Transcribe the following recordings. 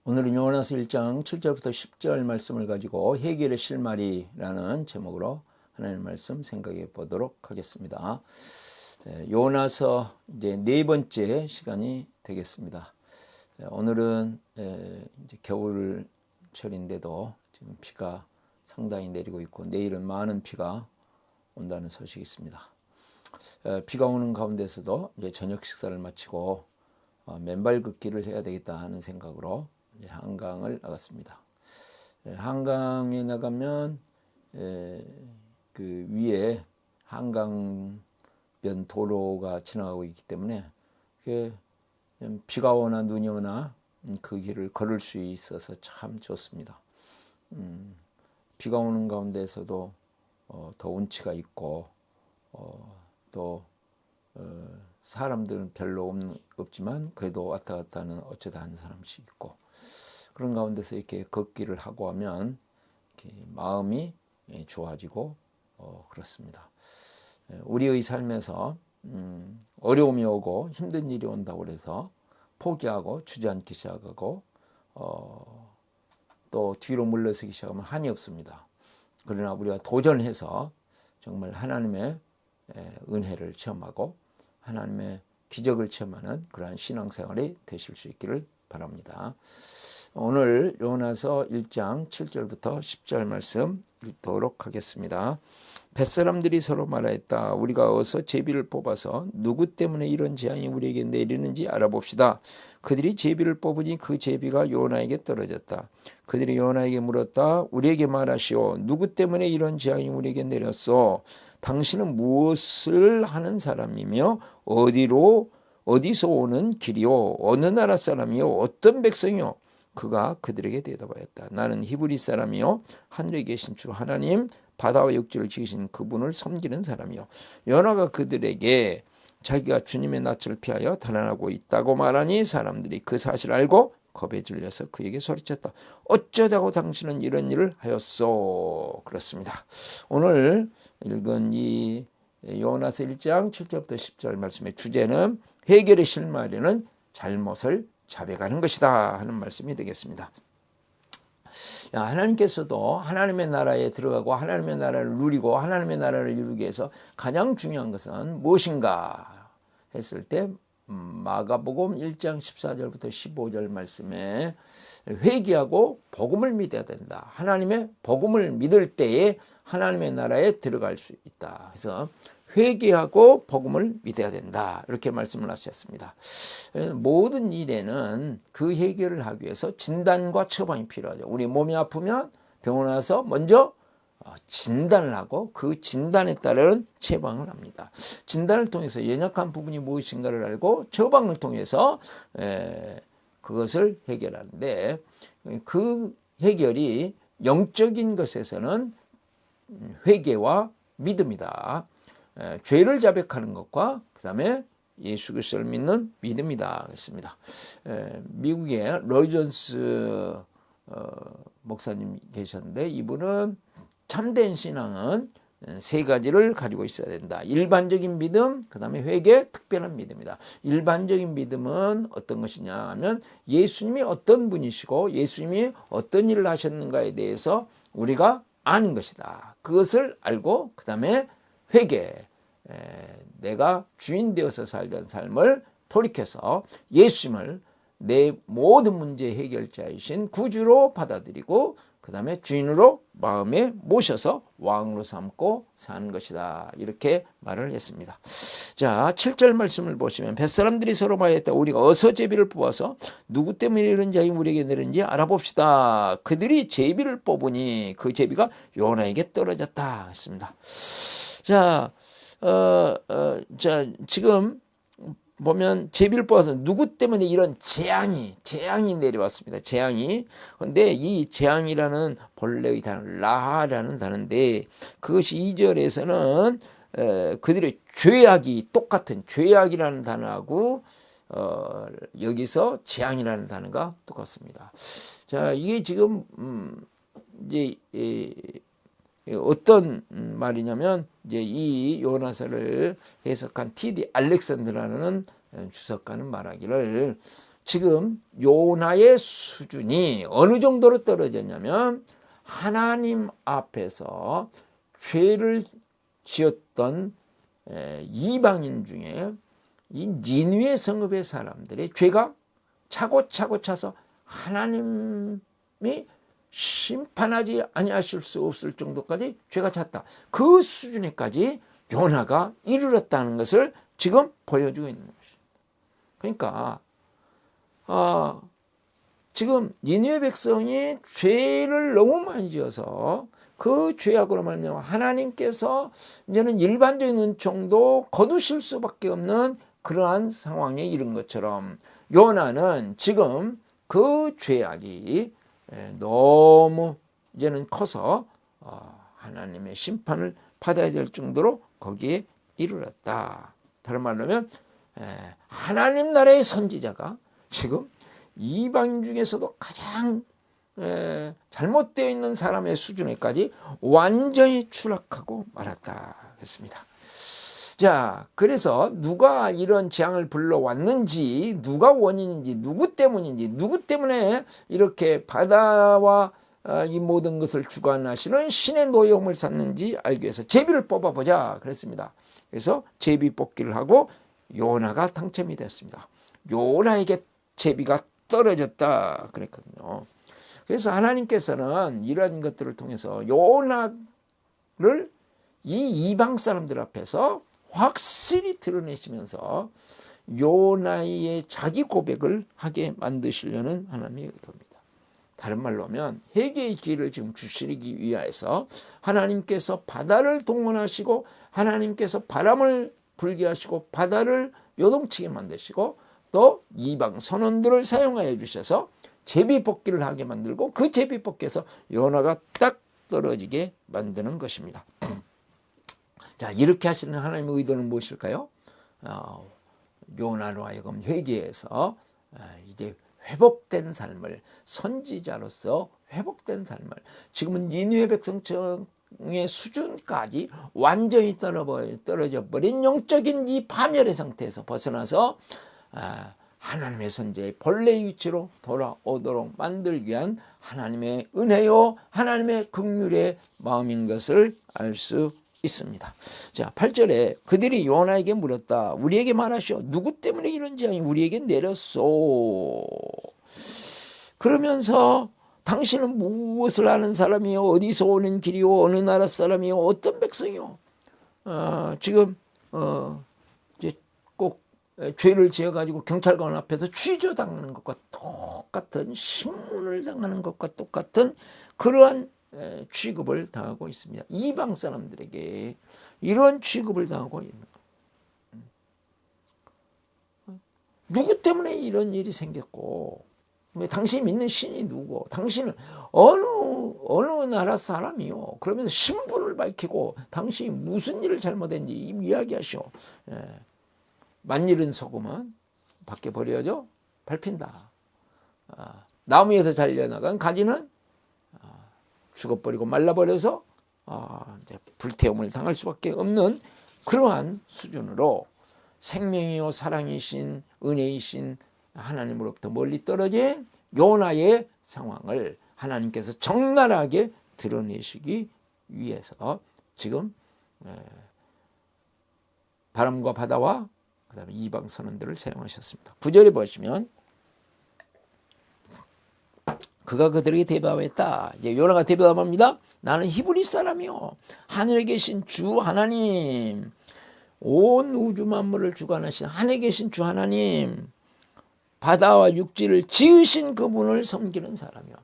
오늘은 요나서 1장 7절부터 10절 말씀을 가지고 해결의 실마리라는 제목으로 하나님의 말씀 생각해 보도록 하겠습니다. 요나서 이제 네 번째 시간이 되겠습니다. 오늘은 이제 겨울철인데도 지금 비가 상당히 내리고 있고 내일은 많은 비가 온다는 소식이 있습니다. 비가 오는 가운데서도 이제 저녁 식사를 마치고 맨발 걷기를 해야 되겠다 하는 생각으로 한강을 나갔습니다. 한강에 나가면 그 위에 한강변 도로가 지나가고 있기 때문에 비가 오나 눈이 오나 그 길을 걸을 수 있어서 참 좋습니다. 비가 오는 가운데서도 더 운치가 있고 또 사람들은 별로 없지만 그래도 왔다 갔다 하는 어쩌다 한 사람씩 있고 그런 가운데서 이렇게 걷기를 하고 하면 이렇게 마음이 좋아지고 그렇습니다. 우리의 삶에서 어려움이 오고 힘든 일이 온다고 해서 포기하고 주저앉기 시작하고 또 뒤로 물러서기 시작하면 한이 없습니다. 그러나 우리가 도전해서 정말 하나님의 은혜를 체험하고 하나님의 기적을 체험하는 그러한 신앙생활이 되실 수 있기를 바랍니다. 오늘 요나서 1장 7절부터 10절 말씀 읽도록 하겠습니다. 뱃사람들이 서로 말하였다. 우리가 어서 제비를 뽑아서 누구 때문에 이런 재앙이 우리에게 내리는지 알아봅시다. 그들이 제비를 뽑으니 그 제비가 요나에게 떨어졌다. 그들이 요나에게 물었다. 우리에게 말하시오. 누구 때문에 이런 재앙이 우리에게 내렸소? 당신은 무엇을 하는 사람이며 어디서 오는 길이요? 어느 나라 사람이요? 어떤 백성이요? 그가 그들에게 대답하였다. 나는 히브리 사람이요 하늘에 계신 주 하나님 바다와 육지를 지으신 그분을 섬기는 사람이요. 요나가 그들에게 자기가 주님의 낯을 피하여 달아나고 있다고 말하니 사람들이 그 사실을 알고 겁에 질려서 그에게 소리쳤다. 어쩌자고 당신은 이런 일을 하였소? 그렇습니다. 오늘 읽은 이 요나서 1장 7절부터 10절 말씀의 주제는 해결의 실마리는 잘못을 자백하는 것이다 하는 말씀이 되겠습니다. 하나님께서도 하나님의 나라에 들어가고 하나님의 나라를 누리고 하나님의 나라를 이루기 위해서 가장 중요한 것은 무엇인가 했을 때 마가복음 1장 14절부터 15절 말씀에 회개하고 복음을 믿어야 된다. 하나님의 복음을 믿을 때에 하나님의 나라에 들어갈 수 있다. 그래서 회개하고 복음을 믿어야 된다. 이렇게 말씀을 하셨습니다. 모든 일에는 그 해결을 하기 위해서 진단과 처방이 필요하죠. 우리 몸이 아프면 병원에 와서 먼저 진단을 하고 그 진단에 따른 처방을 합니다. 진단을 통해서 연약한 부분이 무엇인가를 알고 처방을 통해서 그것을 해결하는데 그 해결이 영적인 것에서는 회개와 믿음이다. 죄를 자백하는 것과 그 다음에 예수 그리스도를 믿는 믿음이다 했습니다. 미국에 로이 존스 목사님 계셨는데 이분은 참된 신앙은 세 가지를 가지고 있어야 된다. 일반적인 믿음, 그 다음에 회개, 특별한 믿음이다. 일반적인 믿음은 어떤 것이냐 하면 예수님이 어떤 분이시고 예수님이 어떤 일을 하셨는가에 대해서 우리가 아는 것이다. 그것을 알고 그 다음에 회개, 내가 주인 되어서 살던 삶을 돌이켜서 예수님을 내 모든 문제 해결자이신 구주로 받아들이고 그 다음에 주인으로 마음에 모셔서 왕으로 삼고 사는 것이다. 이렇게 말을 했습니다. 자, 7절 말씀을 보시면 뱃사람들이 서로 말했다. 우리가 어서 제비를 뽑아서 누구 때문에 이런 재앙이 우리에게 내리는지 알아봅시다. 그들이 제비를 뽑으니 그 제비가 요나에게 떨어졌다 했습니다. 자, 지금 보면 제비를 뽑아서 누구 때문에 이런 재앙이 내려왔습니다. 재앙이. 그런데 이 재앙이라는 본래의 단어 라하라는 단어인데 그것이 2절에서는 그들의 죄악이 똑같은 죄악이라는 단어하고 여기서 재앙이라는 단어가 똑같습니다. 자, 이게 지금 이제 어떤 말이냐면 이제 이 요나서를 해석한 T.D. 알렉산드라는 주석가는 말하기를 지금 요나의 수준이 어느 정도로 떨어졌냐면 하나님 앞에서 죄를 지었던 이방인 중에 이 니느웨 성읍의 사람들의 죄가 차고 차서 하나님이 심판하지 아니하실 수 없을 정도까지 죄가 찼다. 그 수준에까지 요나가 이르렀다는 것을 지금 보여주고 있는 것입니다. 그러니까 지금 니느웨 백성이 죄를 너무 많이 지어서 그 죄악으로 말미암아 하나님께서 이제는 일반적인 은총도 거두실 수밖에 없는 그러한 상황에 이른 것처럼 요나는 지금 그 죄악이 너무 이제는 커서 하나님의 심판을 받아야 될 정도로 거기에 이르렀다. 다른 말로 하면 하나님 나라의 선지자가 지금 이방 중에서도 가장 잘못되어 있는 사람의 수준에까지 완전히 추락하고 말았다 했습니다. 자, 그래서 누가 이런 재앙을 불러왔는지, 누가 원인인지, 누구 때문인지, 누구 때문에 이렇게 바다와 이 모든 것을 주관하시는 신의 노여움을 샀는지 알기 위해서 제비를 뽑아보자 그랬습니다. 그래서 제비 뽑기를 하고 요나가 당첨이 됐습니다. 요나에게 제비가 떨어졌다 그랬거든요. 그래서 하나님께서는 이런 것들을 통해서 요나를 이 이방 사람들 앞에서 확실히 드러내시면서 요나의 자기 고백을 하게 만드시려는 하나님의 의도입니다. 다른 말로 하면 회개의 기회를 지금 주시기 위하여서 하나님께서 바다를 동원하시고 하나님께서 바람을 불게 하시고 바다를 요동치게 만드시고 또 이방 선원들을 사용하여 주셔서 제비뽑기를 하게 만들고 그 제비뽑기에서 요나가 딱 떨어지게 만드는 것입니다. 자, 이렇게 하시는 하나님의 의도는 무엇일까요? 요나로 하여금 회개해서 이제 회복된 삶을, 선지자로서 회복된 삶을, 지금은 니느웨 백성의 수준까지 완전히 떨어져 버린 영적인 이 파멸의 상태에서 벗어나서 하나님의 선지자의 본래의 위치로 돌아오도록 만들기 위한 하나님의 은혜요 하나님의 긍휼의 마음인 것을 알 수 있습니다. 자, 8절에 그들이 요나에게 물었다. 우리에게 말하시오. 누구 때문에 이런 재앙이 우리에게 내렸소? 그러면서 당신은 무엇을 아는 사람이요? 어디서 오는 길이요? 어느 나라 사람이요? 어떤 백성이요? 지금 이제 꼭 죄를 지어가지고 경찰관 앞에서 취조당하는 것과 똑같은, 신문을 당하는 것과 똑같은 그러한 취급을 당하고 있습니다. 이방 사람들에게 이런 취급을 당하고 있는 거예요. 누구 때문에 이런 일이 생겼고, 당신이 믿는 신이 누구고, 당신은 어느 나라 사람이요? 그러면서 신분을 밝히고 당신이 무슨 일을 잘못했는지 이야기하시오. 만일은 소금은 밖에 버려져 밟힌다. 나무에서 잘려나간 가지는 죽어버리고 말라버려서 이제 불태움을 당할 수밖에 없는 그러한 수준으로 생명이요 사랑이신 은혜이신 하나님으로부터 멀리 떨어진 요나의 상황을 하나님께서 적나라하게 드러내시기 위해서 지금 바람과 바다와 그 다음에 이방 선원들을 사용하셨습니다. 9절에 보시면 그가 그들에게 대답했다. 이제 요나가 대답합니다. 나는 히브리 사람이요 하늘에 계신 주 하나님, 온 우주 만물을 주관하신 하늘에 계신 주 하나님, 바다와 육지를 지으신 그분을 섬기는 사람이요.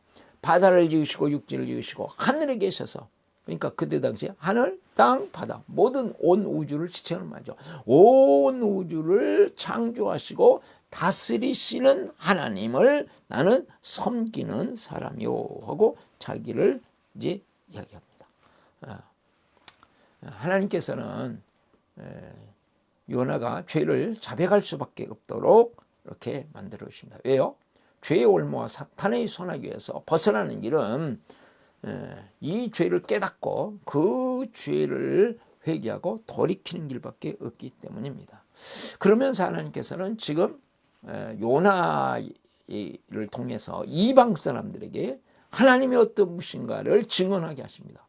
바다를 지으시고 육지를 지으시고 하늘에 계셔서, 그러니까 그때 당시에 하늘, 땅, 바다 모든 온 우주를 지칭하는 말이죠. 온 우주를 창조하시고 다스리시는 하나님을 나는 섬기는 사람이요 하고 자기를 이제 이야기합니다. 하나님께서는 요나가 죄를 자백할 수밖에 없도록 이렇게 만들어 주십니다. 왜요? 죄의 올무와 사탄의 손아귀에서 벗어나는 길은 이 죄를 깨닫고 그 죄를 회개하고 돌이키는 길밖에 없기 때문입니다. 그러면서 하나님께서는 지금 요나를 통해서 이방 사람들에게 하나님의 어떤 무엇인가를 증언하게 하십니다.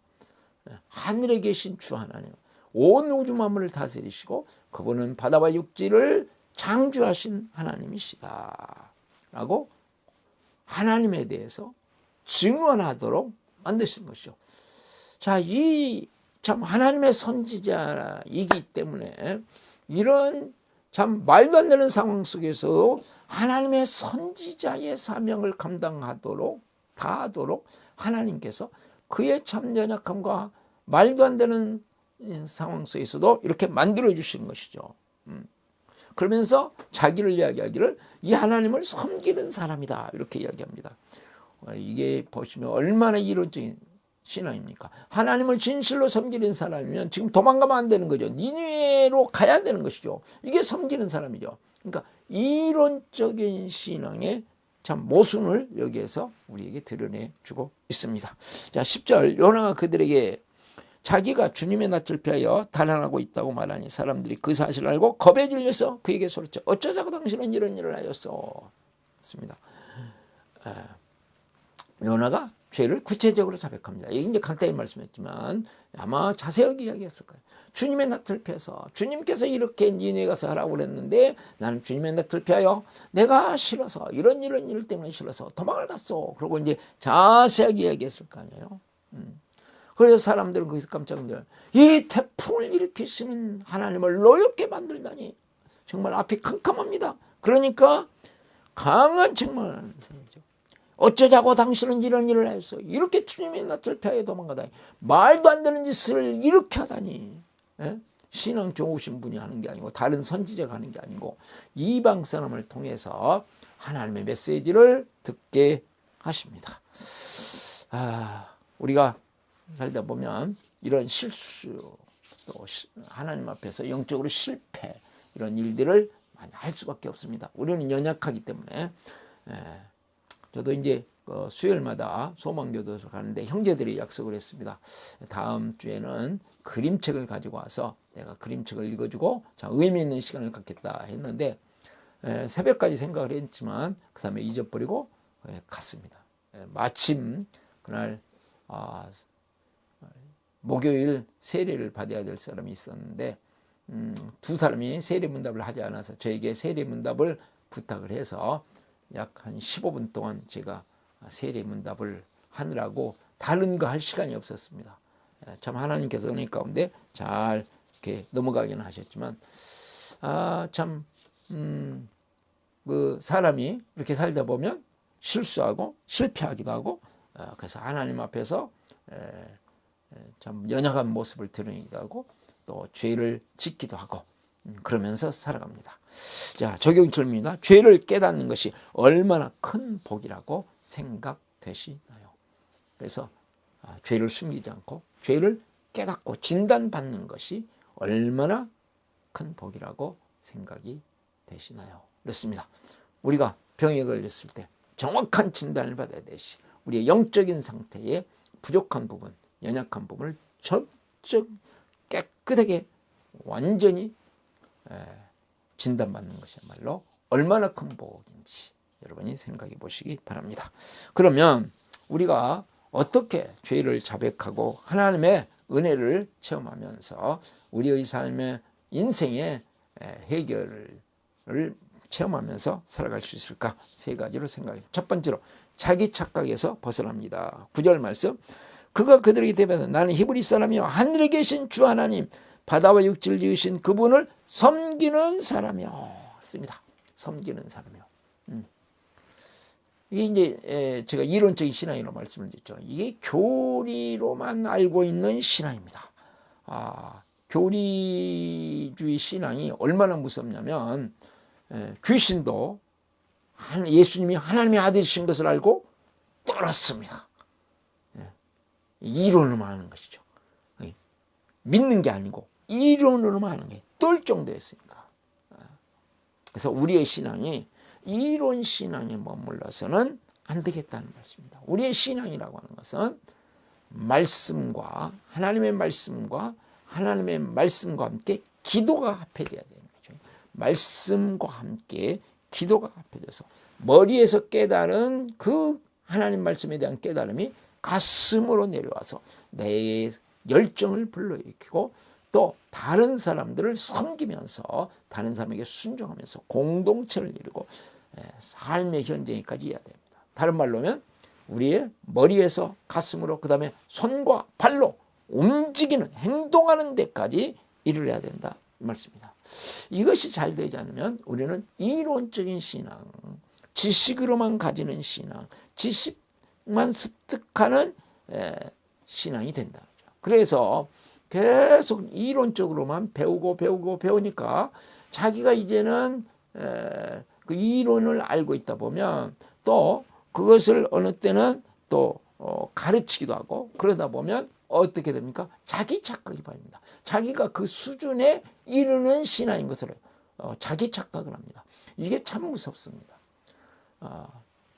하늘에 계신 주 하나님, 온 우주 만물을 다스리시고 그분은 바다와 육지를 창조하신 하나님이시다 라고 하나님에 대해서 증언하도록 만드신 것이죠. 자, 이 참 하나님의 선지자이기 때문에 이런 참 말도 안 되는 상황 속에서 하나님의 선지자의 사명을 감당하도록 다하도록 하나님께서 그의 참 연약함과 말도 안 되는 상황 속에서도 이렇게 만들어 주신 것이죠. 그러면서 자기를 이야기하기를 이 하나님을 섬기는 사람이다 이렇게 이야기합니다. 이게 보시면 얼마나 이론적인 신앙입니까? 하나님을 진실로 섬기는 사람이면 지금 도망가면 안 되는 거죠. 니느웨로 가야 되는 것이죠. 이게 섬기는 사람이죠. 그러니까 이론적인 신앙의 참 모순을 여기에서 우리에게 드러내주고 있습니다. 자, 10절 요나가 그들에게 자기가 주님의 낯을 피하여 달아나고 있다고 말하니 사람들이 그 사실을 알고 겁에 질려서 그에게 소리쳐 어쩌자고 당신은 이런 일을 하였어. 습니다. 요나가 죄를 구체적으로 자백합니다. 이게 이제 간단히 말씀했지만 아마 자세하게 이야기했을 거예요. 주님의 낯을 피해서 주님께서 이렇게 니네 가서 하라고 그랬는데 나는 주님의 낯을 피하여 내가 싫어서 이런 일 때문에 싫어서 도망을 갔어. 그러고 이제 자세하게 이야기했을 거 아니에요. 그래서 사람들은 거기서 깜짝 놀라요. 이 태풍을 일으키시는 하나님을 노엽게 만들다니 정말 앞이 캄캄합니다. 그러니까 강한 책망을 세우죠. 어쩌자고 당신은 이런 일을 했어. 이렇게 주님의 낯을 피하여 도망가다니 말도 안 되는 짓을 이렇게 하다니. 예? 신앙 좋으신 분이 하는 게 아니고 다른 선지자가 하는 게 아니고 이방 사람을 통해서 하나님의 메시지를 듣게 하십니다. 우리가 살다 보면 이런 실수 또 하나님 앞에서 영적으로 실패 이런 일들을 많이 할 수밖에 없습니다. 우리는 연약하기 때문에. 저도 이제 수요일마다 소망교도소 가는데 형제들이 약속을 했습니다. 다음 주에는 그림책을 가지고 와서 내가 그림책을 읽어주고 자, 의미 있는 시간을 갖겠다 했는데 새벽까지 생각을 했지만 그 다음에 잊어버리고 갔습니다. 마침 그날 목요일 세례를 받아야 될 사람이 있었는데 두 사람이 세례 문답을 하지 않아서 저에게 세례 문답을 부탁을 해서 약 한 15분 동안 제가 세례 문답을 하느라고 다른 거 할 시간이 없었습니다. 참 하나님께서 은혜 가운데 잘 이렇게 넘어가기는 하셨지만 그 사람이 이렇게 살다 보면 실수하고 실패하기도 하고 그래서 하나님 앞에서 참 연약한 모습을 드러내기도 하고 또 죄를 짓기도 하고 그러면서 살아갑니다. 자, 적용질문입니다. 죄를 깨닫는 것이 얼마나 큰 복이라고 생각되시나요? 그래서 죄를 숨기지 않고 죄를 깨닫고 진단받는 것이 얼마나 큰 복이라고 생각이 되시나요? 그렇습니다. 우리가 병에 걸렸을 때 정확한 진단을 받아야 되시 우리의 영적인 상태에 부족한 부분, 연약한 부분을 전적 깨끗하게 완전히 진단받는 것이야말로 얼마나 큰 복인지 여러분이 생각해 보시기 바랍니다. 그러면 우리가 어떻게 죄를 자백하고 하나님의 은혜를 체험하면서 우리의 삶의 인생의 해결을 체험하면서 살아갈 수 있을까? 세 가지로 생각해서 첫 번째로 자기 착각에서 벗어납니다. 9절 말씀 그가 그들에게 대답하되 나는 히브리 사람이요 하늘에 계신 주 하나님 바다와 육지를 지으신 그분을 섬기는 사람이요. 습니다. 섬기는 사람이요. 이게 이제 제가 이론적인 신앙이라고 말씀을 드렸죠. 이게 교리로만 알고 있는 신앙입니다. 교리주의 신앙이 얼마나 무섭냐면 귀신도 예수님이 하나님의 아들이신 것을 알고 떨었습니다. 이론으로만 하는 것이죠. 믿는 게 아니고 이론으로만 하는 게 뜰 정도였으니까. 그래서 우리의 신앙이 이론 신앙에 머물러서는 안 되겠다는 말씀입니다. 우리의 신앙이라고 하는 것은 말씀과 하나님의 말씀과 함께 기도가 합해져야 되는 거죠. 말씀과 함께 기도가 합해져서 머리에서 깨달은 그 하나님 말씀에 대한 깨달음이 가슴으로 내려와서 내 열정을 불러일으키고 또 다른 사람들을 섬기면서 다른 사람에게 순종하면서 공동체를 이루고 삶의 현장에까지 이어야 됩니다. 다른 말로 하면 우리의 머리에서 가슴으로 그 다음에 손과 발로 움직이는 행동하는 데까지 이르러야 된다 이 말씀입니다. 이것이 잘 되지 않으면 우리는 이론적인 신앙, 지식으로만 가지는 신앙, 지식만 습득하는 신앙이 된다. 그래서 계속 이론적으로만 배우니까 자기가 이제는 그 이론을 알고 있다 보면 또 그것을 어느 때는 또 가르치기도 하고 그러다 보면 어떻게 됩니까? 자기 착각이 발입니다. 자기가 그 수준에 이르는 신앙인 것으로 자기 착각을 합니다. 이게 참 무섭습니다.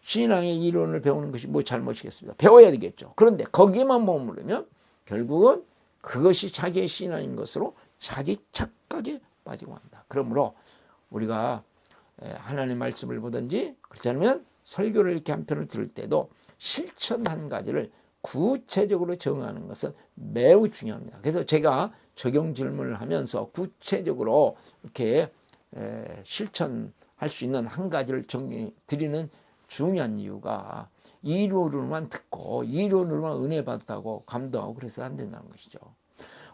신앙의 이론을 배우는 것이 뭐 잘못이겠습니다. 배워야 되겠죠. 그런데 거기에만 머무르면 결국은 그것이 자기의 신앙인 것으로 자기 착각에 빠지고 한다. 그러므로 우리가 하나님의 말씀을 보든지 그렇지 않으면 설교를 이렇게 한 편을 들을 때도 실천 한 가지를 구체적으로 정하는 것은 매우 중요합니다. 그래서 제가 적용 질문을 하면서 구체적으로 이렇게 실천할 수 있는 한 가지를 정해 드리는 중요한 이유가 이론으로만 듣고 이론으로만 은혜 받다고 감동하고 그래서 안 된다는 것이죠.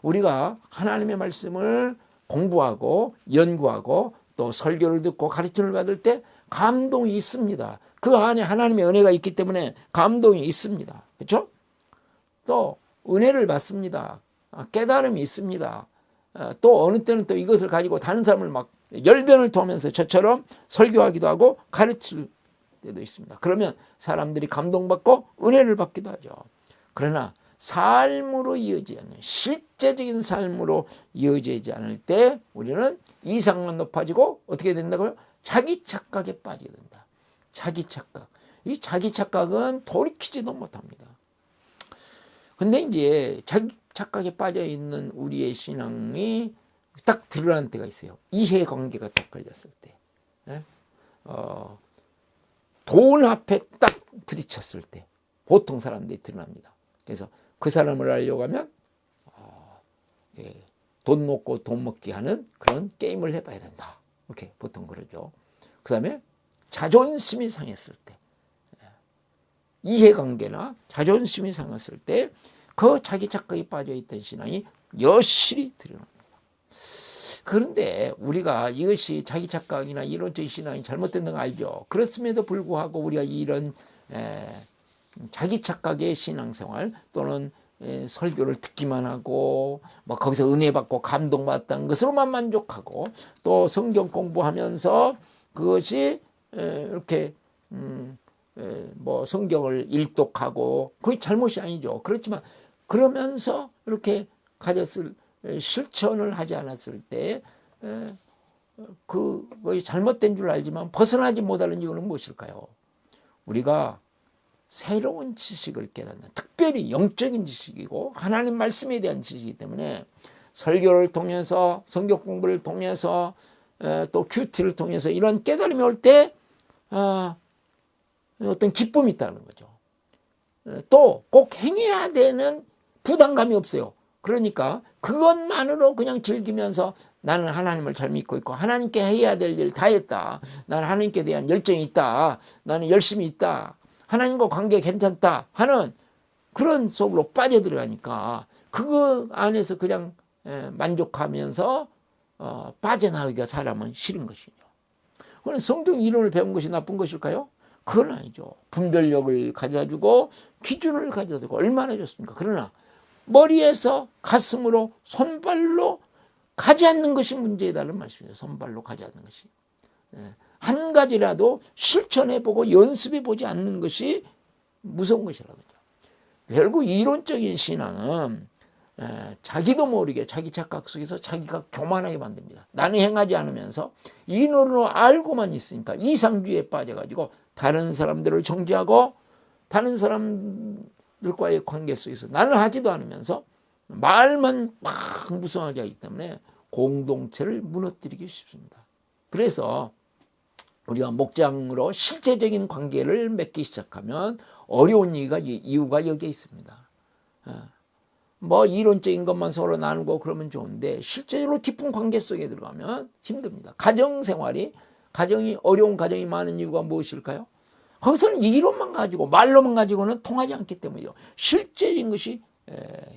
우리가 하나님의 말씀을 공부하고 연구하고 또 설교를 듣고 가르침을 받을 때 감동이 있습니다. 그 안에 하나님의 은혜가 있기 때문에 감동이 있습니다. 그렇죠? 또 은혜를 받습니다. 깨달음이 있습니다. 또 어느 때는 또 이것을 가지고 다른 사람을 막 열변을 토하면서 저처럼 설교하기도 하고 가르칠 때도 있습니다. 그러면 사람들이 감동받고 은혜를 받기도 하죠. 그러나 삶으로 이어지지 않는 실제적인 삶으로 이어지지 않을 때 우리는 이상만 높아지고 어떻게 된다고요? 자기 착각에 빠지게 된다. 자기 착각. 이 자기 착각은 돌이키지도 못합니다. 근데 이제 자기 착각에 빠져 있는 우리의 신앙이 딱 드러나는 때가 있어요. 이해관계가 딱 걸렸을 때. 돈 앞에 딱 부딪혔을 때 보통 사람들이 드러납니다. 그래서 그 사람을 알려고 하면 돈 먹고 돈 먹기 하는 그런 게임을 해봐야 된다. 이렇게 보통 그러죠. 그 다음에 자존심이 상했을 때, 이해관계나 자존심이 상했을 때 그 자기 착각에 빠져있던 신앙이 여실히 드러납니다. 그런데 우리가 이것이 자기 착각이나 이론적인 신앙이 잘못된다는 거 알죠. 그렇음에도 불구하고 우리가 이런 자기 착각의 신앙생활 또는 설교를 듣기만 하고 뭐 거기서 은혜 받고 감동받았다는 것으로만 만족하고 또 성경 공부하면서 그것이 이렇게 뭐 성경을 일독하고 그게 잘못이 아니죠. 그렇지만 그러면서 이렇게 가졌을 실천을 하지 않았을 때 그것이 잘못된 줄 알지만 벗어나지 못하는 이유는 무엇일까요? 우리가 새로운 지식을 깨닫는 특별히 영적인 지식이고 하나님 말씀에 대한 지식이기 때문에 설교를 통해서 성경 공부를 통해서 또 큐티를 통해서 이런 깨달음이 올 때 어떤 기쁨이 있다는 거죠. 또 꼭 행해야 되는 부담감이 없어요. 그러니까 그것만으로 그냥 즐기면서 나는 하나님을 잘 믿고 있고 하나님께 해야 될 일 다 했다. 나는 하나님께 대한 열정이 있다. 나는 열심히 있다. 하나님과 관계 괜찮다 하는 그런 속으로 빠져들어가니까 그거 안에서 그냥 만족하면서 빠져나오기가 사람은 싫은 것이죠. 그럼 성경 이론을 배운 것이 나쁜 것일까요? 그건 아니죠. 분별력을 가져주고 기준을 가져주고 얼마나 좋습니까? 그러나 머리에서 가슴으로 손발로 가지 않는 것이 문제이다는 말씀이에요. 손발로 가지 않는 것이. 한 가지라도 실천해보고 연습해보지 않는 것이 무서운 것이라고요. 결국 이론적인 신앙은 자기도 모르게 자기 착각 속에서 자기가 교만하게 만듭니다. 나는 행하지 않으면서 이론으로 알고만 있으니까 이상주의에 빠져가지고 다른 사람들을 정죄하고 다른 사람들과의 관계 속에서 나는 하지도 않으면서 말만 막 무성하게 하기 때문에 공동체를 무너뜨리기 쉽습니다. 그래서 우리가 목장으로 실제적인 관계를 맺기 시작하면 어려운 이유가 여기에 있습니다. 뭐 이론적인 것만 서로 나누고 그러면 좋은데 실제로 깊은 관계 속에 들어가면 힘듭니다. 가정이 어려운 가정이 많은 이유가 무엇일까요? 거기서는 이론만 가지고 말로만 가지고는 통하지 않기 때문이죠. 실제적인 것이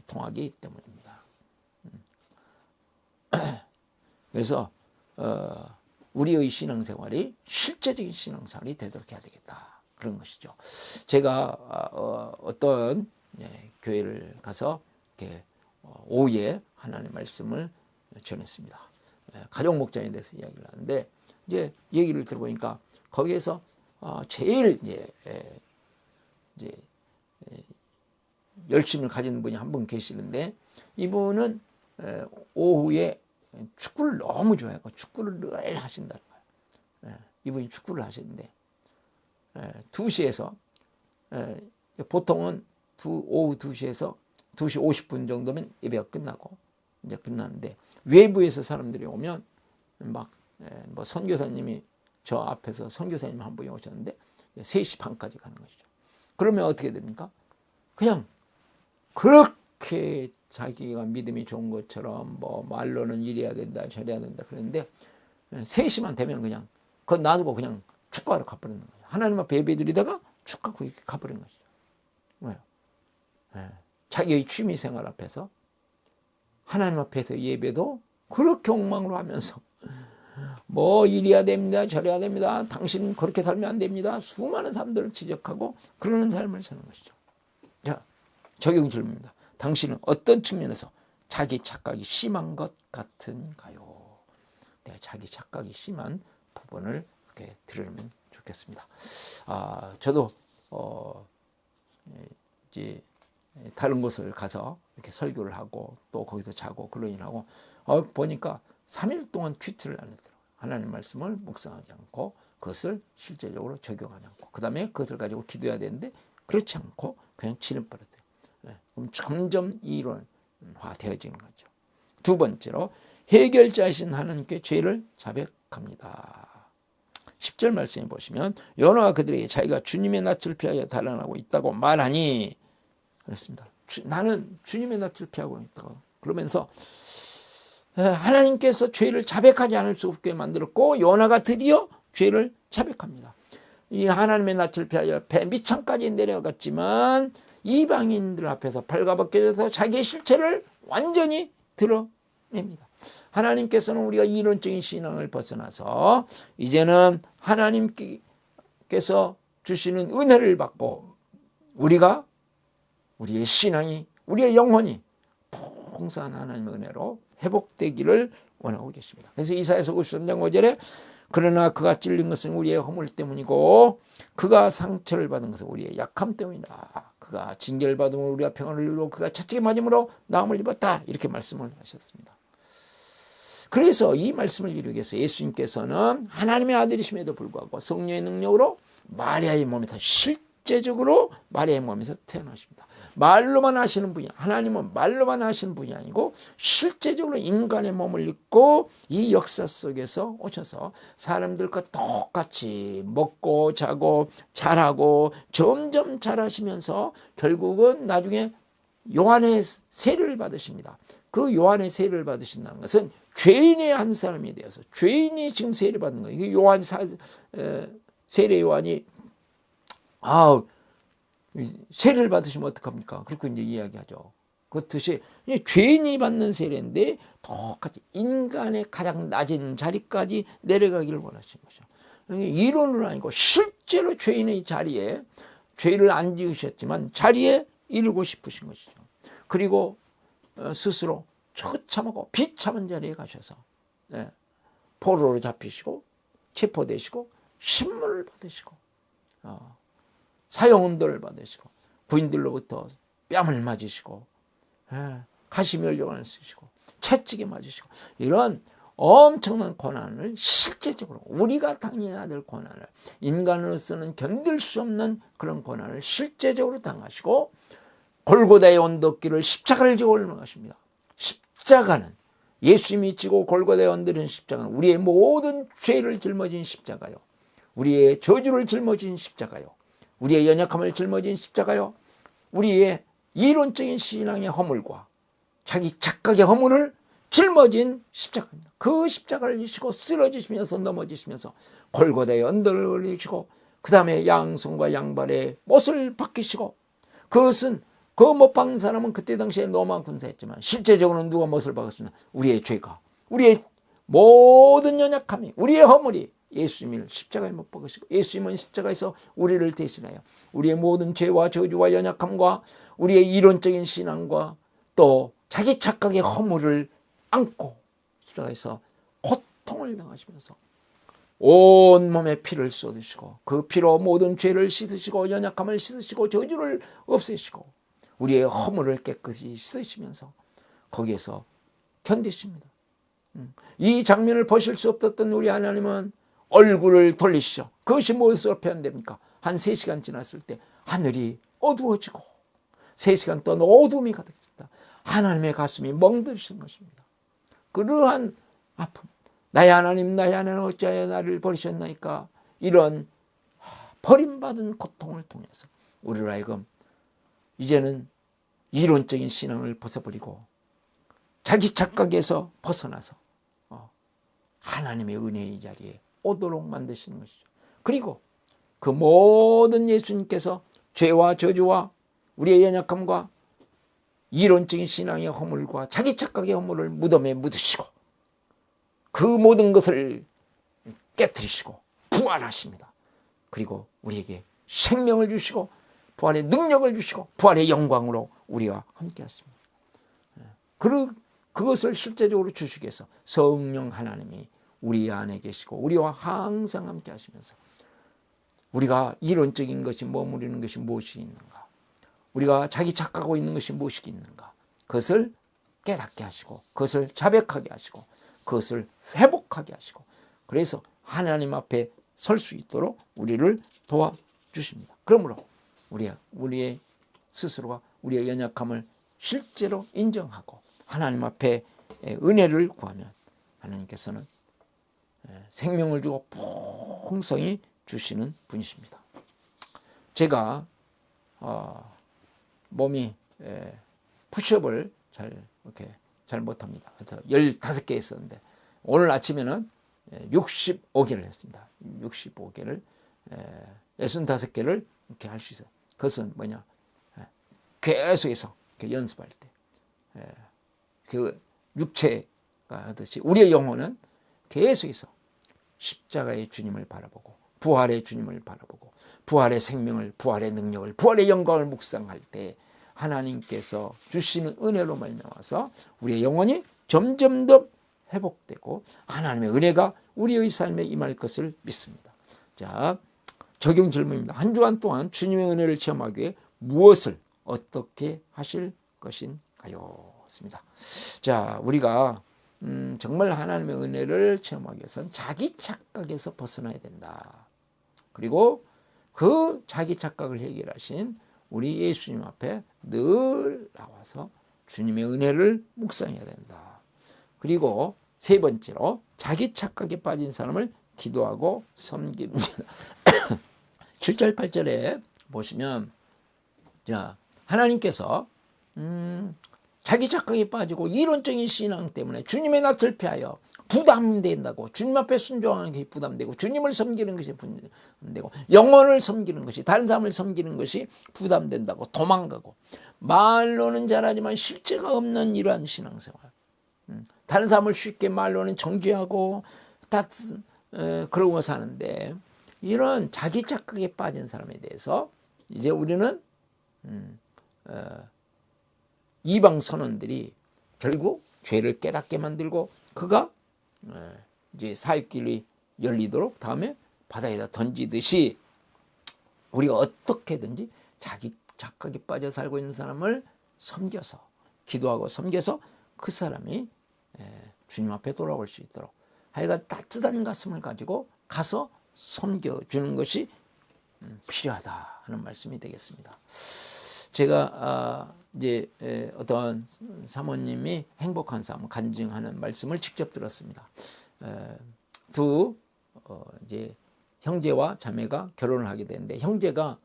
통하기 때문입니다. 그래서 우리의 신앙생활이 실제적인 신앙생활이 되도록 해야 되겠다. 그런 것이죠. 제가 어떤 교회를 가서 이렇게 오후에 하나님의 말씀을 전했습니다. 가족 목장에 대해서 이야기를 하는데 이제 얘기를 들어보니까 거기에서 제일 이제 열심을 가진 분이 한 분 계시는데 이분은 오후에 축구를 너무 좋아하고 축구를 늘 하신다는 거예요. 이분이 축구를 하시는데 2시에서 보통은 오후 2시에서 2시 50분 정도면 예배가 끝나고 이제 끝나는데 외부에서 사람들이 오면 막 뭐 선교사님이 저 앞에서 선교사님 한 분이 오셨는데 3시 반까지 가는 것이죠. 그러면 어떻게 됩니까? 그냥 그렇게 자기가 믿음이 좋은 것처럼 뭐 말로는 이래야 된다 저래야 된다 그러는데 3시만 되면 그냥 그거 놔두고 그냥 축구하러 가버리는 거예요. 하나님 앞에 예배 드리다가 축구하고 이렇게 가버리는 것이죠. 왜요? 자기의 취미생활 앞에서 하나님 앞에서 예배도 그렇게 엉망으로 하면서 뭐 이래야 됩니다 저래야 됩니다 당신 그렇게 살면 안 됩니다 수많은 사람들을 지적하고 그러는 삶을 사는 것이죠. 자, 적용 질문입니다. 당신은 어떤 측면에서 자기 착각이 심한 것 같은가요? 네, 자기 착각이 심한 부분을 이렇게 들으면 좋겠습니다. 저도 이제 다른 곳을 가서 이렇게 설교를 하고 또 거기서 자고 그런 일 하고 보니까 3일 동안 큐티를 안 했더라고요. 하나님 말씀을 묵상하지 않고 그것을 실제적으로 적용하지 않고 그 다음에 그것을 가지고 기도해야 되는데 그렇지 않고 그냥 지내버렸대요. 그럼 점점 이론화 되어지는 거죠. 두 번째로 해결자이신 하나님께 죄를 자백합니다. 10절 말씀에 보시면 요나가 그들에게 자기가 주님의 낯을 피하여 달아나고 있다고 말하니 그렇습니다. 나는 주님의 낯을 피하고 있다고 그러면서 하나님께서 죄를 자백하지 않을 수 없게 만들었고 요나가 드디어 죄를 자백합니다. 이 하나님의 낯을 피하여 배 밑창까지 내려갔지만 이방인들 앞에서 발가벗겨져서 자기의 실체를 완전히 드러냅니다. 하나님께서는 우리가 이론적인 신앙을 벗어나서 이제는 하나님께서 주시는 은혜를 받고 우리가 우리의 신앙이 우리의 영혼이 풍성한 하나님의 은혜로 회복되기를 원하고 계십니다. 그래서 이사야서 53장 5절에 그러나 그가 찔린 것은 우리의 허물 때문이고 그가 상처를 받은 것은 우리의 약함 때문이다. 그가 징계를 받음으로 우리가 평안을 이루고 그가 채찍에 맞음으로 나음을 입었다. 이렇게 말씀을 하셨습니다. 그래서 이 말씀을 이루기 위해서 예수님께서는 하나님의 아들이심에도 불구하고 성령의 능력으로 마리아의 몸에서 실제적으로 마리아의 몸에서 태어나십니다. 말로만 하시는 분이 하나님은 말로만 하시는 분이 아니고 실제적으로 인간의 몸을 입고 이 역사 속에서 오셔서 사람들과 똑같이 먹고 자고 자라고 점점 자라시면서 결국은 나중에 요한의 세례를 받으십니다. 그 요한의 세례를 받으신다는 것은 죄인의 한 사람이 되어서 죄인이 지금 세례를 받는 거예요. 세례 요한이 세례를 받으시면 어떡합니까? 그렇게 이제 이야기하죠. 그렇듯이 죄인이 받는 세례인데 똑같이 인간의 가장 낮은 자리까지 내려가기를 원하신 거죠. 이론으로 아니고 실제로 죄인의 자리에 죄를 안 지으셨지만 자리에 이르고 싶으신 것이죠. 그리고 스스로 처참하고 비참한 자리에 가셔서 포로로 잡히시고 체포되시고 신문을 받으시고 사형운동을 받으시고 부인들로부터 뺨을 맞으시고 가시면류관을 쓰시고 채찍에 맞으시고 이런 엄청난 고난을 실제적으로 우리가 당해야 될 고난을 인간으로서는 견딜 수 없는 그런 고난을 실제적으로 당하시고 골고다의 언덕길을 십자가를 지고 올라가십니다. 십자가는 예수님이 지고 골고다의 언덕은 십자가는 우리의 모든 죄를 짊어진 십자가요. 우리의 저주를 짊어진 십자가요, 우리의 연약함을 짊어진 십자가요, 우리의 이론적인 신앙의 허물과 자기 착각의 허물을 짊어진 십자가입니다. 그 십자가를 지시고 쓰러지시면서 넘어지시면서 골고다의 언덕을 걸으시고 그 다음에 양손과 양발에 못을 박히시고, 그것은 그 못 박는 사람은 그때 당시에 로마 군사였지만 실제적으로는 누가 못을 박았습니까? 우리의 죄가, 우리의 모든 연약함이, 우리의 허물이 예수님을 십자가에 못 박으시고, 예수님은 십자가에서 우리를 대신하여 우리의 모든 죄와 저주와 연약함과 우리의 이론적인 신앙과 또 자기 착각의 허물을 안고 십자가에서 고통을 당하시면서 온 몸에 피를 쏟으시고 그 피로 모든 죄를 씻으시고 연약함을 씻으시고 저주를 없애시고 우리의 허물을 깨끗이 씻으시면서 거기에서 견디십니다. 이 장면을 보실 수 없었던 우리 하나님은 얼굴을 돌리시죠. 그것이 무엇으로 표현됩니까? 한 3시간 지났을 때 하늘이 어두워지고 3시간 동안 어둠이 가득했다. 하나님의 가슴이 멍들으신 것입니다. 그러한 아픔, 나의 하나님 나의 하나님 어찌하여 나를 버리셨나이까, 이런 버림받은 고통을 통해서 우리로 하여금 이제는 이론적인 신앙을 벗어버리고 자기 착각에서 벗어나서 하나님의 은혜의 자리에 오도록 만드시는 것이죠. 그리고 그 모든 예수님께서 죄와 저주와 우리의 연약함과 이론적인 신앙의 허물과 자기 착각의 허물을 무덤에 묻으시고 그 모든 것을 깨뜨리시고 부활하십니다. 그리고 우리에게 생명을 주시고 부활의 능력을 주시고 부활의 영광으로 우리와 함께 하십니다. 그것을 실제적으로 주시기 위해서 성령 하나님이 우리 안에 계시고 우리와 항상 함께 하시면서 우리가 이론적인 것이 머무르는 것이 무엇이 있는가, 우리가 자기 착각하고 있는 것이 무엇이 있는가, 그것을 깨닫게 하시고 그것을 자백하게 하시고 그것을 회복하게 하시고, 그래서 하나님 앞에 설 수 있도록 우리를 도와주십니다. 그러므로 우리의 스스로가 우리의 연약함을 실제로 인정하고 하나님 앞에 은혜를 구하면 하나님께서는 생명을 주고 풍성히 주시는 분이십니다. 제가 몸이 푸시업을 잘 못합니다. 그래서 15개 했었는데 오늘 아침에는 65개를 했습니다. 65개를 65개를 이렇게 할 수 있어요. 그것은 뭐냐, 계속해서 연습할 때 그 육체가 하듯이 우리의 영혼은 계속해서 십자가의 주님을 바라보고 부활의 주님을 바라보고 부활의 생명을, 부활의 능력을, 부활의 영광을 묵상할 때 하나님께서 주시는 은혜로 말미암아서 우리의 영혼이 점점 더 회복되고 하나님의 은혜가 우리의 삶에 임할 것을 믿습니다. 자, 적용 질문입니다. 한 주간 동안 주님의 은혜를 체험하기 위해 무엇을 어떻게 하실 것인가요? 습니다. 자, 우리가 정말 하나님의 은혜를 체험하기 위해서는 자기 착각에서 벗어나야 된다. 그리고 그 자기 착각을 해결하신 우리 예수님 앞에 늘 나와서 주님의 은혜를 묵상해야 된다. 그리고 세 번째로 자기 착각에 빠진 사람을 기도하고 섬깁니다. 7절 8절에 보시면, 자, 하나님께서 자기 착각에 빠지고 이론적인 신앙 때문에 주님의 낯을 피하여 부담된다고, 주님 앞에 순종하는 것이 부담되고 주님을 섬기는 것이 부담되고 영혼을 섬기는 것이, 다른 사람을 섬기는 것이 부담된다고 도망가고, 말로는 잘하지만 실제가 없는 이러한 신앙생활, 다른 사람을 쉽게 말로는 정죄하고 그러고 사는데, 이런 자기 착각에 빠진 사람에 대해서 이제 우리는 이방 선원들이 결국 죄를 깨닫게 만들고 그가 이제 살 길이 열리도록 다음에 바다에다 던지듯이 우리가 어떻게든지 자기 착각에 빠져 살고 있는 사람을 섬겨서 기도하고 섬겨서 그 사람이 주님 앞에 돌아올 수 있도록 하여간 따뜻한 가슴을 가지고 가서 섬겨주는 것이 필요하다 하는 말씀이 되겠습니다. 제가 이제 어떤 사모님이 행복한 삶 간증하는 말씀을 직접 들었습니다. 이제 형제와 자매가 결혼을 하게 되는데 형제가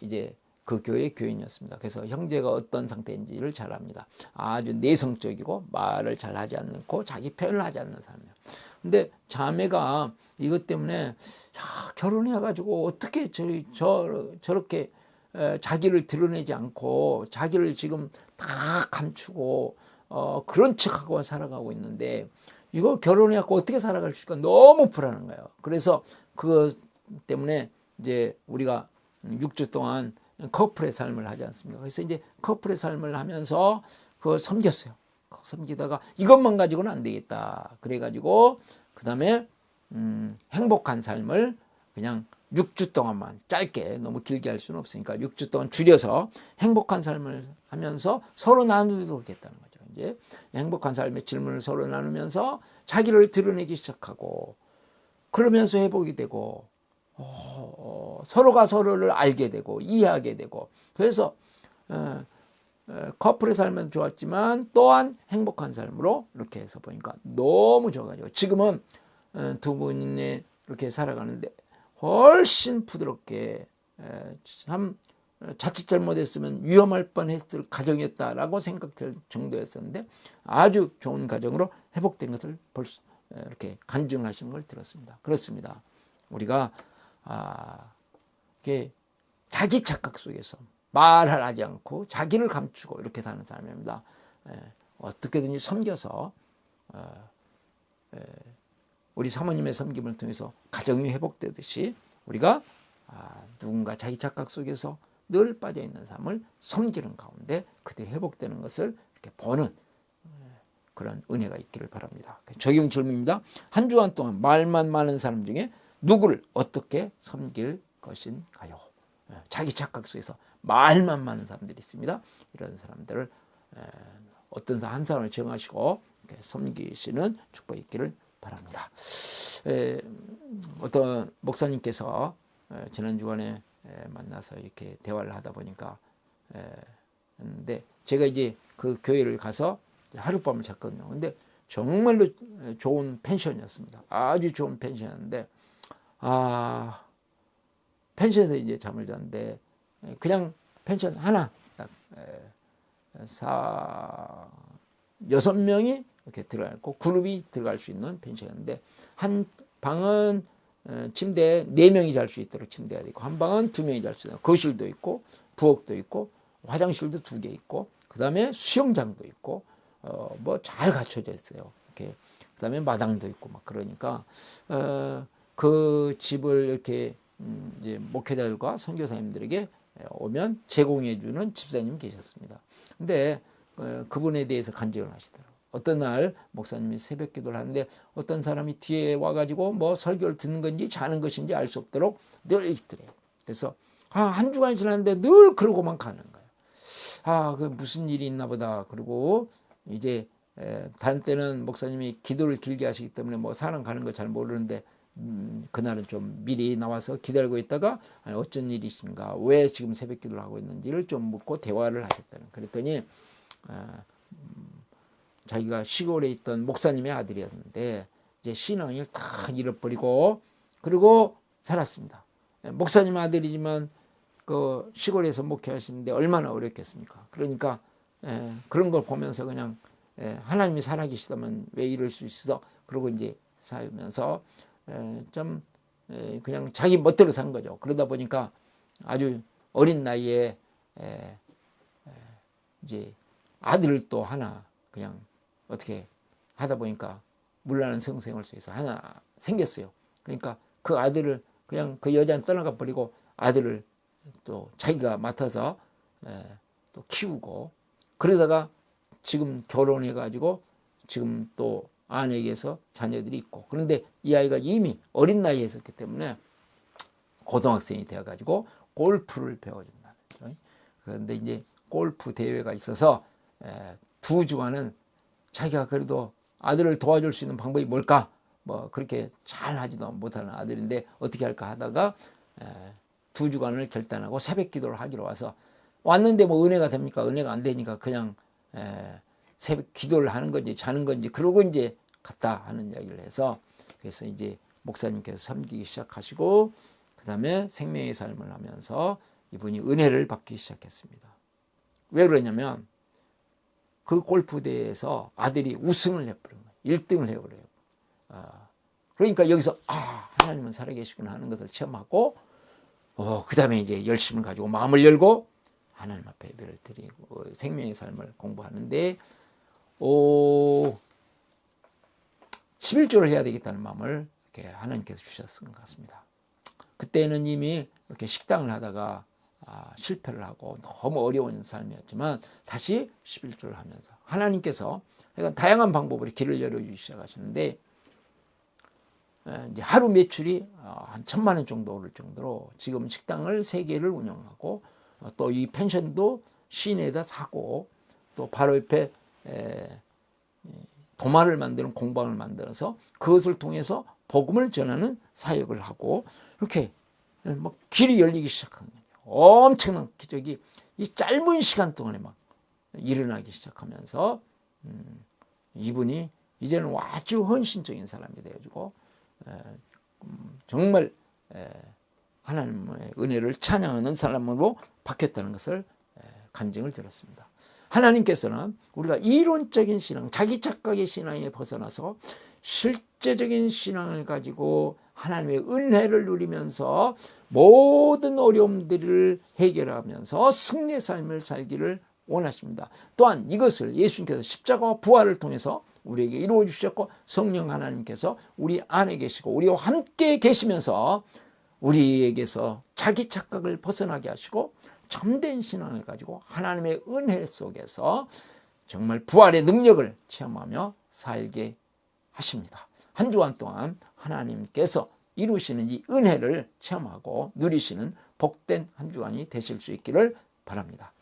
이제 그 교회의 교인이었습니다. 그래서 형제가 어떤 상태인지를 잘 압니다. 아주 내성적이고 말을 잘 하지 않고 자기 표현을 하지 않는 사람이에요. 근데 자매가 이것 때문에 야, 결혼해가지고 어떻게 저렇게 자기를 드러내지 않고 자기를 지금 다 감추고 그런 척하고 살아가고 있는데 이거 결혼해갖고 어떻게 살아갈 수 있을까 너무 불안한 거예요. 그래서 그것 때문에 이제 우리가 6주 동안 커플의 삶을 하지 않습니까? 그래서 이제 커플의 삶을 하면서 그걸 섬겼어요. 섬기다가 이것만 가지고는 안 되겠다. 그래가지고 그 다음에 행복한 삶을 그냥 6주 동안만 짧게 너무 길게 할 수는 없으니까 6주 동안 줄여서 행복한 삶을 하면서 서로 나누도록 했다는 거죠. 이제 행복한 삶의 질문을 서로 나누면서 자기를 드러내기 시작하고 그러면서 회복이 되고 서로가 서로를 알게 되고 이해하게 되고 그래서 커플의 삶은 좋았지만 또한 행복한 삶으로 이렇게 해서 보니까 너무 좋아가지고 지금은 두 분이 이렇게 살아가는데 훨씬 부드럽게 참 자칫 잘못했으면 위험할 뻔했을 가정이었다라고 생각될 정도였었는데 아주 좋은 가정으로 회복된 것을 이렇게 간증하시는 걸 들었습니다. 그렇습니다. 우리가 이게 자기 착각 속에서 말을 하지 않고 자기를 감추고 이렇게 사는 사람입니다. 어떻게든지 섬겨서 우리 사모님의 섬김을 통해서 가정이 회복되듯이 우리가 누군가 자기 착각 속에서 늘 빠져있는 삶을 섬기는 가운데 그들이 회복되는 것을 이렇게 보는 그런 은혜가 있기를 바랍니다. 적용 질문입니다. 한 주간 동안 말만 많은 사람 중에 누구를 어떻게 섬길 것인가요? 자기 착각 속에서 말만 많은 사람들이 있습니다. 이런 사람들을 어떤 한 사람을 정하시고 섬기시는 축복이 있기를 바랍니다. 어떤 목사님께서 지난 주간에 만나서 이렇게 대화를 하다 보니까 근데 제가 이제 그 교회를 가서 하룻밤을 잤거든요. 근데 정말로 좋은 펜션이었습니다. 아주 좋은 펜션이었는데 펜션에서 이제 잠을 잤는데 그냥 펜션 하나 딱 6명이 이렇게 들어가 있고 그룹이 들어갈 수 있는 펜션이었는데 한 방은 침대에 4명이 잘 수 있도록 침대가 있고 한 방은 2명이 잘 수 있는 거실도 있고 부엌도 있고 화장실도 2개 있고 그 다음에 수영장도 있고 뭐 잘 갖춰져 있어요. 이렇게 그 다음에 마당도 있고 막 그러니까 그 집을 이렇게 이제 목회자들과 선교사님들에게 오면 제공해주는 집사님이 계셨습니다. 근데 그분에 대해서 간증을 하시더라고요. 어떤 날 목사님이 새벽 기도를 하는데 어떤 사람이 뒤에 와가지고 뭐 설교를 듣는 건지 자는 것인지 알 수 없도록 늘 있더래요. 그래서 한 주간이 지났는데 늘 그러고만 가는 거예요. 그 무슨 일이 있나 보다. 그리고 이제 다른 때는 목사님이 기도를 길게 하시기 때문에 뭐 사람 가는 거 잘 모르는데 그날은 좀 미리 나와서 기다리고 있다가 어쩐 일이신가 왜 지금 새벽 기도를 하고 있는지를 좀 묻고 대화를 하셨다는. 그랬더니 자기가 시골에 있던 목사님의 아들이었는데 이제 신앙을 다 잃어버리고 그리고 살았습니다. 목사님 아들이지만 그 시골에서 목회하시는데 얼마나 어렵겠습니까? 그러니까 그런 걸 보면서 그냥 하나님이 살아계시다면 왜 이럴 수 있어? 그러고 이제 살면서 좀 그냥 자기 멋대로 산 거죠. 그러다 보니까 아주 어린 나이에 이제 아들을 또 하나 그냥 어떻게 하다 보니까 물나는 성생활 속에서 하나 생겼어요. 그러니까 그 아들을 그냥 그 여자는 떠나가 버리고 아들을 또 자기가 맡아서 또 키우고 그러다가 지금 결혼해 가지고 지금 또 아내에게서 자녀들이 있고 그런데 이 아이가 이미 어린 나이에 있었기 때문에 고등학생이 되어 가지고 골프를 배워준다는 거죠. 그런데 이제 골프 대회가 있어서 2주간은 자기가 그래도 아들을 도와줄 수 있는 방법이 뭘까? 뭐 그렇게 잘 하지도 못하는 아들인데 어떻게 할까 하다가 2주간을 결단하고 새벽 기도를 하기로 와서 왔는데 뭐 은혜가 됩니까? 은혜가 안 되니까 그냥 새벽 기도를 하는 건지 자는 건지 그러고 이제 갔다 하는 이야기를 해서 그래서 이제 목사님께서 섬기기 시작하시고 그 다음에 생명의 삶을 하면서 이분이 은혜를 받기 시작했습니다. 왜 그러냐면 그 골프 대회에서 아들이 우승을 해버린 거예요. 1등을 해버려요. 그러니까 여기서 하나님은 살아계시구나 하는 것을 체험하고 그 다음에 이제 열심을 가지고 마음을 열고 하나님 앞에 예배를 드리고 생명의 삶을 공부하는데 11조를 해야 되겠다는 마음을 이렇게 하나님께서 주셨던 것 같습니다. 그때는 이미 이렇게 식당을 하다가 실패를 하고 너무 어려운 삶이었지만 다시 11조를 하면서 하나님께서 다양한 방법으로 길을 열어주기 시작하시는데 이제 하루 매출이 한 1,000만 원 정도 오를 정도로 지금 식당을 3개를 운영하고 또 이 펜션도 시내에다 사고 또 바로 옆에 도마를 만드는 공방을 만들어서 그것을 통해서 복음을 전하는 사역을 하고 이렇게 막 길이 열리기 시작한 거예요. 엄청난 기적이 이 짧은 시간 동안에 막 일어나기 시작하면서 이분이 이제는 아주 헌신적인 사람이 되어지고 정말 하나님의 은혜를 찬양하는 사람으로 바뀌었다는 것을 간증을 들었습니다. 하나님께서는 우리가 이론적인 신앙, 자기 착각의 신앙에 벗어나서 실제적인 신앙을 가지고 하나님의 은혜를 누리면서 모든 어려움들을 해결하면서 승리의 삶을 살기를 원하십니다. 또한 이것을 예수님께서 십자가와 부활을 통해서 우리에게 이루어 주셨고 성령 하나님께서 우리 안에 계시고 우리와 함께 계시면서 우리에게서 자기 착각을 벗어나게 하시고 참된 신앙을 가지고 하나님의 은혜 속에서 정말 부활의 능력을 체험하며 살게 하십니다. 한 주간 동안 하나님께서 이루시는 이 은혜를 체험하고 누리시는 복된 한 주간이 되실 수 있기를 바랍니다.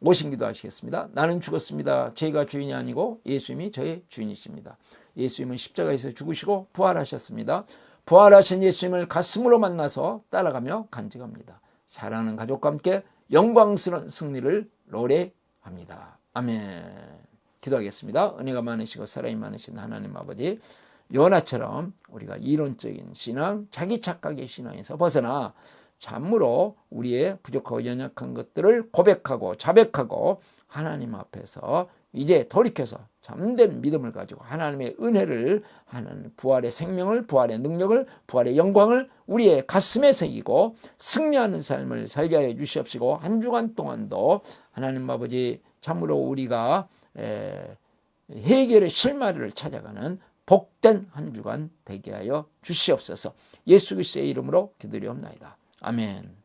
오신 기도하시겠습니다. 나는 죽었습니다. 제가 주인이 아니고 예수님이 저의 주인이십니다. 예수님은 십자가에서 죽으시고 부활하셨습니다. 부활하신 예수님을 가슴으로 만나서 따라가며 간직합니다. 사랑하는 가족과 함께 영광스러운 승리를 노래합니다. 아멘. 기도하겠습니다. 은혜가 많으시고 사랑이 많으신 하나님 아버지, 요나처럼 우리가 이론적인 신앙, 자기 착각의 신앙에서 벗어나 참으로 우리의 부족하고 연약한 것들을 고백하고 자백하고 하나님 앞에서 이제 돌이켜서 참된 믿음을 가지고 하나님의 은혜를, 하나님 부활의 생명을, 부활의 능력을, 부활의 영광을 우리의 가슴에 새기고 승리하는 삶을 살게 하여 주시옵시고 한 주간 동안도 하나님 아버지 참으로 우리가 해결의 실마리를 찾아가는 복된 한 주간 되게 하여 주시옵소서. 예수 그리스도의 이름으로 기도리옵나이다. 아멘.